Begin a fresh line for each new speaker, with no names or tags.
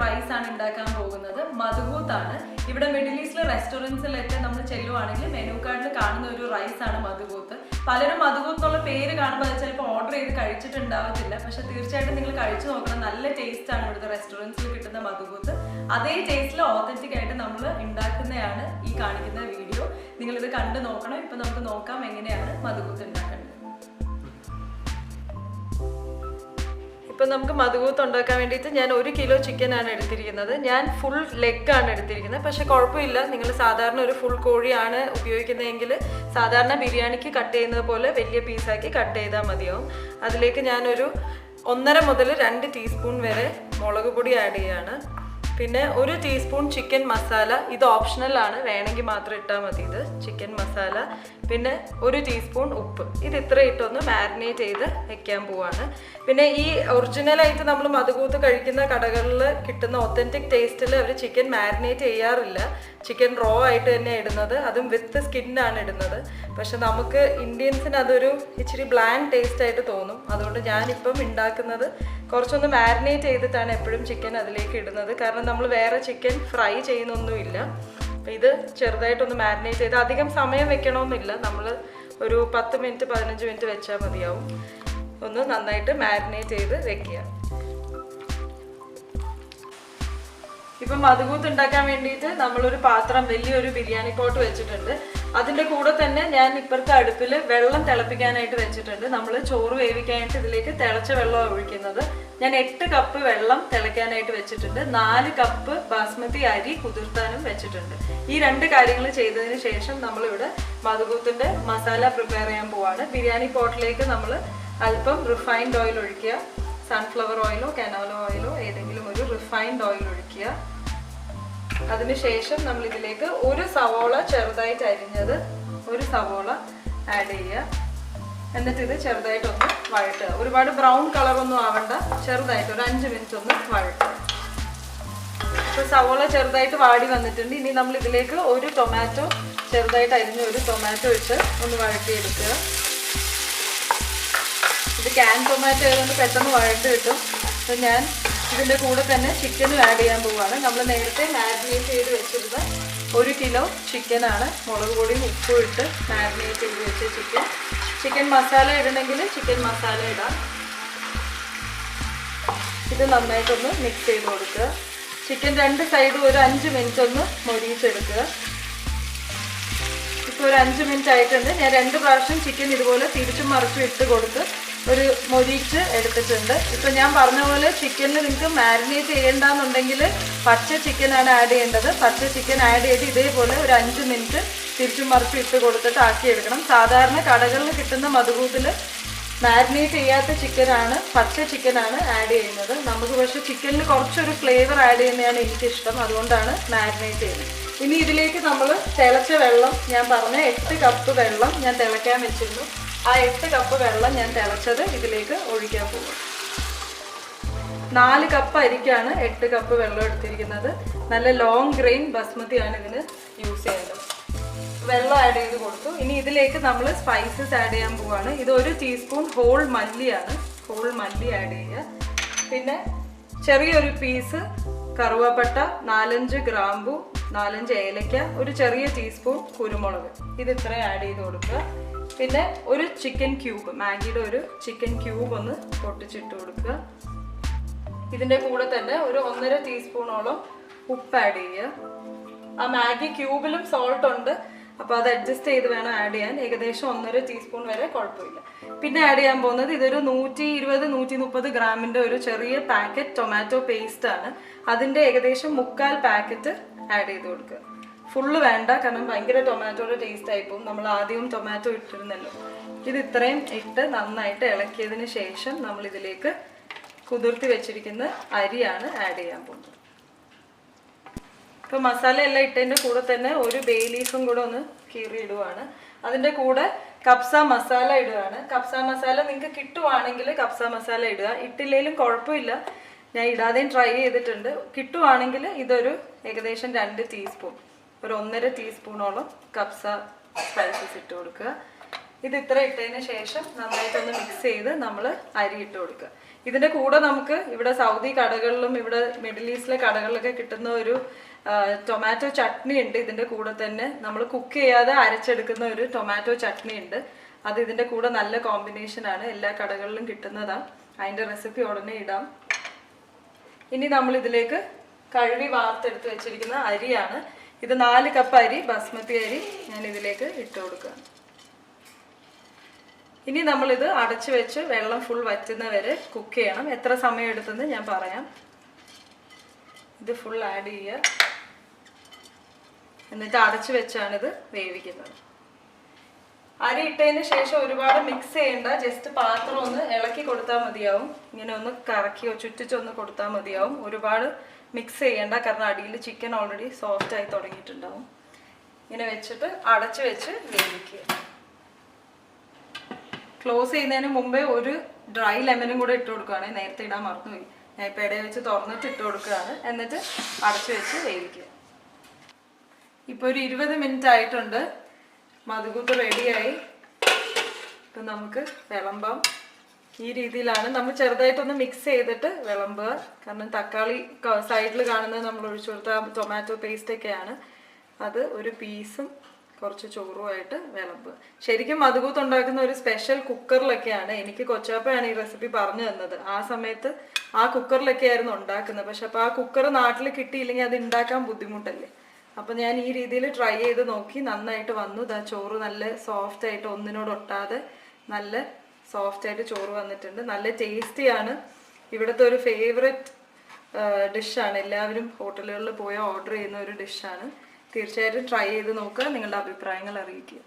Rice ആണ് ഉണ്ടാക്കാൻ പോകുന്നത്. മധുബൂത്താണ്. ഇവിടെ മിഡിൽ ഈസ്റ്റിലെ റെസ്റ്റോറൻറ്റ്സിലൊക്കെ നമ്മൾ ചെല്ലുവാണെങ്കിൽ മെനു കാർഡിൽ കാണുന്ന ഒരു റൈസ് ആണ് മധുബൂത്ത്. പലരും മധുബൂത്ത് എന്നുള്ള പേര് കാണുമ്പോൾ അത് ചിലപ്പോൾ ഓർഡർ ചെയ്ത് കഴിച്ചിട്ടുണ്ടാവത്തില്ല. പക്ഷെ തീർച്ചയായിട്ടും നിങ്ങൾ കഴിച്ചു നോക്കണം. നല്ല ടേസ്റ്റ് ആണ് ഇവിടുത്തെ റെസ്റ്റോറൻറ്റ്സിൽ കിട്ടുന്ന മധുബൂത്ത്. അതേ ടേസ്റ്റിൽ ഓതന്റിക് ആയിട്ട് നമ്മൾ ഉണ്ടാക്കുന്നതാണ് ഈ കാണിക്കുന്ന വീഡിയോ. നിങ്ങളിത് കണ്ടു നോക്കണം. ഇപ്പൊ നമുക്ക് നോക്കാം എങ്ങനെയാണ് മധുബൂത്ത് ഉണ്ടാക്കേണ്ടത്. ഇപ്പൊ നമുക്ക് മധുബൂത്ത് ഉണ്ടാക്കാൻ വേണ്ടിയിട്ട് ഞാൻ 1 കിലോ ചിക്കൻ ആണ് എടുത്തിരിക്കുന്നത്. ഞാൻ ഫുൾ ലെഗ് ആണ് എടുത്തിരിക്കുന്നത്. പക്ഷെ കുഴപ്പമില്ല, നിങ്ങൾ സാധാരണ ഒരു ഫുൾ കോഴിയാണ് ഉപയോഗിക്കുന്നതെങ്കിൽ സാധാരണ ബിരിയാണിക്ക് കട്ട് ചെയ്യുന്നത് പോലെ വലിയ പീസാക്കി കട്ട് ചെയ്താൽ മതിയാവും. അതിലേക്ക് ഞാനൊരു 1.5 മുതൽ 2 ടീസ്പൂൺ വരെ മുളക് പൊടി ആഡ് ചെയ്യാണ്. പിന്നെ 1 ടീസ്പൂൺ ചിക്കൻ മസാല, ഇത് ഓപ്ഷണൽ ആണ്, വേണമെങ്കിൽ മാത്രം ഇട്ടാൽ മതി. ഇത് ചിക്കൻ മസാല. പിന്നെ 1 ടീസ്പൂൺ ഉപ്പ്. ഇത് ഇത്ര ഇട്ടൊന്ന് മാരിനേറ്റ് ചെയ്ത് വെക്കാൻ പോവാണ്. പിന്നെ ഈ ഒറിജിനലായിട്ട് നമ്മൾ മധുബൂത്ത് കഴിക്കുന്ന കടകളിൽ കിട്ടുന്ന ഒത്തൻറ്റിക് ടേസ്റ്റിൽ അവർ ചിക്കൻ മാരിനേറ്റ് ചെയ്യാറില്ല. ചിക്കൻ റോ ആയിട്ട് തന്നെ ഇടുന്നത്, അതും വിത്ത് സ്കിന്നാണ് ഇടുന്നത്. പക്ഷെ നമുക്ക് ഇന്ത്യൻസിന് അതൊരു ഇച്ചിരി ബ്ലാൻഡ് ടേസ്റ്റ് ആയിട്ട് തോന്നും. അതുകൊണ്ട് ഞാനിപ്പം ഉണ്ടാക്കുന്നത് കുറച്ചൊന്ന് മാരിനേറ്റ് ചെയ്തിട്ടാണ് എപ്പോഴും ചിക്കൻ അതിലേക്ക് ഇടുന്നത്. കാരണം നമ്മൾ വേറെ ചിക്കൻ ഫ്രൈ ചെയ്യുന്നൊന്നുമില്ല. അപ്പം ഇത് ചെറുതായിട്ടൊന്ന് മാരിനേറ്റ് ചെയ്ത് അധികം സമയം വെക്കണമെന്നില്ല. നമ്മൾ ഒരു 10 മിനിറ്റ് 15 മിനിറ്റ് വെച്ചാൽ മതിയാവും. ഒന്ന് നന്നായിട്ട് മാരിനേറ്റ് ചെയ്ത് വെക്കുക. ഇപ്പം മധുബൂത്ത് ഉണ്ടാക്കാൻ വേണ്ടിയിട്ട് നമ്മളൊരു പാത്രം, വലിയൊരു ബിരിയാണി പോട്ട് വെച്ചിട്ടുണ്ട്. അതിൻ്റെ കൂടെ തന്നെ ഞാൻ ഇപ്പുറത്തെ അടുപ്പിൽ വെള്ളം തിളപ്പിക്കാനായിട്ട് വെച്ചിട്ടുണ്ട്. നമ്മൾ ചോറ് വേവിക്കാനായിട്ട് ഇതിലേക്ക് തിളച്ച വെള്ളമാണ് ഒഴിക്കുന്നത്. ഞാൻ 8 കപ്പ് വെള്ളം തിളയ്ക്കാനായിട്ട് വെച്ചിട്ടുണ്ട്. 4 കപ്പ് ബാസ്മതി അരി കുതിർത്താനും വെച്ചിട്ടുണ്ട്. ഈ 2 കാര്യങ്ങൾ ചെയ്തതിന് ശേഷം നമ്മളിവിടെ മധുബൂത്തിൻ്റെ മസാല പ്രിപ്പയർ ചെയ്യാൻ പോവാണ്. ബിരിയാണി പോട്ടിലേക്ക് നമ്മൾ അല്പം റിഫൈൻഡ് ഓയിൽ ഒഴിക്കുക. സൺഫ്ലവർ ഓയിലോ കനോല ഓയിലോ ഏതെങ്കിലും ഒരു റിഫൈൻഡ് ഓയിൽ ഒഴിക്കുക. അതിനുശേഷം നമ്മൾ ഇതിലേക്ക് 1 സവോള ചെറുതായിട്ട് അരിഞ്ഞത് 1 സവോള ആഡ് ചെയ്യുക. എന്നിട്ട് ഇത് ചെറുതായിട്ടൊന്ന് വഴട്ടുക. ഒരുപാട് ബ്രൗൺ കളറൊന്നും ആവണ്ട, ചെറുതായിട്ട് ഒരു 5 മിനിറ്റ് ഒന്ന് വഴട്ടുക. ഇപ്പോൾ സവോള ചെറുതായിട്ട് വാടി വന്നിട്ടുണ്ട്. ഇനി നമ്മൾ ഇതിലേക്ക് 1 ടൊമാറ്റോ, ചെറുതായിട്ട് അരിഞ്ഞ 1 ടൊമാറ്റോ വെച്ച് ഒന്ന് വഴട്ടിയെടുക്കുക. ഇത് ക്യാൻ ടൊമാറ്റോ ആയതുകൊണ്ട് പെട്ടെന്ന് വഴണ്ട് കിട്ടും. അപ്പോൾ ഞാൻ ഇതിൻ്റെ കൂടെ തന്നെ ചിക്കനും ആഡ് ചെയ്യാൻ പോവുകയാണ്. നമ്മൾ നേരത്തെ മാരിനേറ്റ് ചെയ്ത് വെച്ചിരുന്ന 1 കിലോ ചിക്കനാണ്. മുളക് പൊടിയും ഉപ്പും ഇട്ട് മാരിനേറ്റ് ചെയ്ത് വെച്ച ചിക്കൻ മസാല ഇടണമെങ്കിൽ ചിക്കൻ മസാല ഇടാം. ഇത് നന്നായിട്ടൊന്ന് മിക്സ് ചെയ്ത് കൊടുക്കുക. ചിക്കൻ 2 സൈഡും ഒരു 5 മിനിറ്റ് ഒന്ന് മൊരിയിച്ചെടുക്കുക. ഇപ്പോൾ ഒരു 5 മിനിറ്റ് ആയിട്ടുണ്ട്. ഞാൻ 2 പ്രാവശ്യം ചിക്കൻ ഇതുപോലെ തിരിച്ചും മറിച്ചും ഇട്ട് കൊടുത്ത് ഒരു മൊരിച്ച് എടുത്തിട്ടുണ്ട്. ഇപ്പം ഞാൻ പറഞ്ഞ പോലെ ചിക്കനിൽ നിങ്ങൾക്ക് മാരിനേറ്റ് ചെയ്യേണ്ടെന്നുണ്ടെങ്കിൽ പച്ച ചിക്കനാണ് ആഡ് ചെയ്യേണ്ടത്. പച്ച ചിക്കൻ ആഡ് ചെയ്ത് ഇതേപോലെ ഒരു 5 മിനിറ്റ് തിരിച്ചും മറിച്ചും ഇട്ട് കൊടുത്തിട്ട് ആക്കിയെടുക്കണം. സാധാരണ കടകളിൽ കിട്ടുന്ന മധുബൂത്തിൽ മാരിനേറ്റ് ചെയ്യാത്ത ചിക്കനാണ്, പച്ച ചിക്കനാണ് ആഡ് ചെയ്യുന്നത്. നമുക്ക് പക്ഷേ ചിക്കനിൽ കുറച്ചൊരു ഫ്ലേവർ ആഡ് ചെയ്യുന്നതാണ് എനിക്കിഷ്ടം. അതുകൊണ്ടാണ് മാരിനേറ്റ് ചെയ്യുന്നത്. ഇനി ഇതിലേക്ക് നമ്മൾ തിളച്ച വെള്ളം, ഞാൻ പറഞ്ഞ 8 കപ്പ് വെള്ളം ഞാൻ തിളയ്ക്കാൻ വെച്ചിരുന്നു. ആ 8 കപ്പ് വെള്ളം ഞാൻ തിളച്ചത് ഇതിലേക്ക് ഒഴിക്കാൻ പോകും. 4 കപ്പ് അരിക്കാണ് 8 കപ്പ് വെള്ളം എടുത്തിരിക്കുന്നത്. നല്ല ലോങ് ഗ്രെയിൻ ബസ്മതിയാണ് ഇതിന് യൂസ് ചെയ്യേണ്ടത്. വെള്ളം ആഡ് ചെയ്ത് കൊടുത്തു. ഇനി ഇതിലേക്ക് നമ്മൾ സ്പൈസസ് ആഡ് ചെയ്യാൻ പോവാണ്. ഇത് 1 ടീസ്പൂൺ ഹോൾ മല്ലിയാണ്. ഹോൾ മല്ലി ആഡ് ചെയ്യുക. പിന്നെ ചെറിയൊരു പീസ് കറുവപ്പട്ട, 4-5 ഗ്രാമ്പു, 4-5 ഏലക്ക, ഒരു ചെറിയ ടീസ്പൂൺ കുരുമുളക്, ഇത് ഇത്രയും ആഡ് ചെയ്ത് കൊടുക്കുക. പിന്നെ ഒരു ചിക്കൻ ക്യൂബ്, മാഗിയുടെ ഒരു ചിക്കൻ ക്യൂബ് ഒന്ന് പൊട്ടിച്ചിട്ട് കൊടുക്കുക. ഇതിൻ്റെ കൂടെ തന്നെ ഒരു 1.5 ടീസ്പൂണോളം ഉപ്പ് ആഡ് ചെയ്യുക. ആ മാഗി ക്യൂബിലും സോൾട്ട് ഉണ്ട്, അപ്പോൾ അത് അഡ്ജസ്റ്റ് ചെയ്ത് വേണം ആഡ് ചെയ്യാൻ. ഏകദേശം 1.5 ടീസ്പൂൺ വരെ കുഴപ്പമില്ല. പിന്നെ ആഡ് ചെയ്യാൻ പോകുന്നത് ഇതൊരു 120-130 ഗ്രാമിൻ്റെ ഒരു ചെറിയ പാക്കറ്റ് ടൊമാറ്റോ പേസ്റ്റ് ആണ്. അതിൻ്റെ ഏകദേശം 3/4 പാക്കറ്റ് ആഡ് ചെയ്ത് കൊടുക്കുക. ഫുള്ള് വേണ്ട, കാരണം ഭയങ്കര ടൊമാറ്റോയുടെ ടേസ്റ്റ് ആയിപ്പോവും. നമ്മൾ ആദ്യവും ടൊമാറ്റോ ഇട്ടിരുന്നല്ലോ. ഇത് ഇത്രയും ഇട്ട് നന്നായിട്ട് ഇളക്കിയതിന് ശേഷം നമ്മൾ ഇതിലേക്ക് കുതിർത്തി വെച്ചിരിക്കുന്ന അരിയാണ് ആഡ് ചെയ്യാൻ പോകുന്നത്. ഇപ്പോൾ മസാല എല്ലാം ഇട്ടതിൻ്റെ കൂടെ തന്നെ ഒരു ബേ ലീഫും കൂടെ ഒന്ന് കീറി ഇടുവാണ്. അതിൻ്റെ കൂടെ കപ്സ മസാല ഇടുകയാണ്. കപ്സ മസാല നിങ്ങൾക്ക് കിട്ടുവാണെങ്കിൽ കപ്സ മസാല ഇടുക. ഇട്ടില്ലെങ്കിലും കുഴപ്പമില്ല, ഞാൻ ഇടാതെയും ട്രൈ ചെയ്തിട്ടുണ്ട്. കിട്ടുവാണെങ്കിൽ ഇതൊരു ഏകദേശം 2 ടീസ്പൂൺ, ഒരു 1.5 ടീസ്പൂണോളം കപ്സ സ്പൈസസ് ഇട്ട് കൊടുക്കുക. ഇത് ഇത്ര ഇട്ടതിന് ശേഷം നന്നായിട്ടൊന്ന് മിക്സ് ചെയ്ത് നമ്മൾ അരി ഇട്ട് കൊടുക്കുക. ഇതിൻ്റെ കൂടെ നമുക്ക് ഇവിടെ സൗദി കടകളിലും ഇവിടെ മിഡിൽ ഈസ്റ്റിലെ കടകളിലൊക്കെ കിട്ടുന്ന ഒരു ടൊമാറ്റോ ചട്നി ഉണ്ട്. ഇതിൻ്റെ കൂടെ തന്നെ നമ്മൾ കുക്ക് ചെയ്യാതെ അരച്ചെടുക്കുന്ന ഒരു ടൊമാറ്റോ ചട്നി ഉണ്ട്. അത് ഇതിൻ്റെ കൂടെ നല്ല കോമ്പിനേഷനാണ്, എല്ലാ കടകളിലും കിട്ടുന്നതാണ്. അതിൻ്റെ റെസിപ്പി ഉടനെ ഇടാം. ഇനി നമ്മൾ ഇതിലേക്ക് കഴുകി വാർത്തെടുത്ത് വെച്ചിരിക്കുന്ന അരിയാണ്. ഇത് 4 കപ്പ് അരി, ബസ്മതി അരി ഞാൻ ഇതിലേക്ക് ഇട്ട് കൊടുക്കുക. ഇനി നമ്മളിത് അടച്ചു വെച്ച് വെള്ളം ഫുൾ വറ്റുന്ന വരെ കുക്ക് ചെയ്യണം. എത്ര സമയം എടുത്തെന്ന് ഞാൻ പറയാം. ഇത് ഫുൾ ആഡ് ചെയ്യുക, എന്നിട്ട് അടച്ചു വെച്ചാണിത് വേവിക്കുന്നത്. അരി ഇട്ടതിന് ശേഷം ഒരുപാട് മിക്സ് ചെയ്യണ്ട, ജസ്റ്റ് പാത്രം ഒന്ന് ഇളക്കി കൊടുത്താൽ മതിയാവും. ഇങ്ങനെ ഒന്ന് കറക്കിയോ ചുറ്റിച്ചൊന്ന് കൊടുത്താൽ മതിയാവും. ഒരുപാട് മിക്സ് ചെയ്യണ്ട, കാരണം അടിയിൽ ചിക്കൻ ഓൾറെഡി സോഫ്റ്റ് ആയി തുടങ്ങിയിട്ടുണ്ടാവും. ഇങ്ങനെ വെച്ചിട്ട് അടച്ചു വെച്ച് വേവിക്കുക. ക്ലോസ് ചെയ്യുന്നതിന് മുമ്പേ ഒരു ഡ്രൈ ലെമനും കൂടെ ഇട്ട് കൊടുക്കുകയാണ്. നേരത്തെ ഇടാൻ മറന്നുപോയി. ഞാൻ ഇപ്പോൾ ഇടയിൽ വെച്ച് തുറന്നിട്ട് ഇട്ട് കൊടുക്കുകയാണ്. എന്നിട്ട് അടച്ചു വെച്ച് വേവിക്കുക. ഇപ്പോൾ ഒരു 20 മിനിറ്റ് ആയിട്ടുണ്ട്. മധുകൂത്ത് റെഡിയായി. ഇപ്പം നമുക്ക് വിളമ്പാം. ഈ രീതിയിലാണ് നമ്മൾ ചെറുതായിട്ടൊന്ന് മിക്സ് ചെയ്തിട്ട് വിളമ്പുക. കാരണം തക്കാളി സൈഡിൽ കാണുന്നത് നമ്മൾ ഒഴിച്ചു കൊടുത്ത ടൊമാറ്റോ പേസ്റ്റൊക്കെയാണ്. അത് ഒരു പീസും കുറച്ച് ചോറുമായിട്ട് വിളമ്പുക. ശരിക്കും മധുകൂത്ത് ഉണ്ടാക്കുന്ന ഒരു സ്പെഷ്യൽ കുക്കറിലൊക്കെയാണ്. എനിക്ക് കൊച്ചാപ്പയാണ് ഈ റെസിപ്പി പറഞ്ഞു തന്നത്. ആ സമയത്ത് ആ കുക്കറിലൊക്കെ ആയിരുന്നു ഉണ്ടാക്കുന്നത്. പക്ഷെ അപ്പോൾ ആ കുക്കർ നാട്ടിൽ കിട്ടിയില്ലെങ്കിൽ അത് ഉണ്ടാക്കാൻ ബുദ്ധിമുട്ടല്ലേ. അപ്പം ഞാൻ ഈ രീതിയിൽ ട്രൈ ചെയ്ത് നോക്കി, നന്നായിട്ട് വന്നു. ഇതാ ചോറ് നല്ല സോഫ്റ്റ് ആയിട്ട് ഒന്നിനോട് ഒട്ടാതെ നല്ല സോഫ്റ്റ് ആയിട്ട് ചോറ് വന്നിട്ടുണ്ട്. നല്ല ടേസ്റ്റിയാണ്. ഇവിടുത്തെ ഒരു ഫേവററ്റ് ഡിഷാണ്. എല്ലാവരും ഹോട്ടലുകളിൽ പോയി ഓർഡർ ചെയ്യുന്ന ഒരു ഡിഷാണ്. തീർച്ചയായിട്ടും ട്രൈ ചെയ്ത് നോക്കുക. നിങ്ങളുടെ അഭിപ്രായങ്ങൾ അറിയിക്കുക.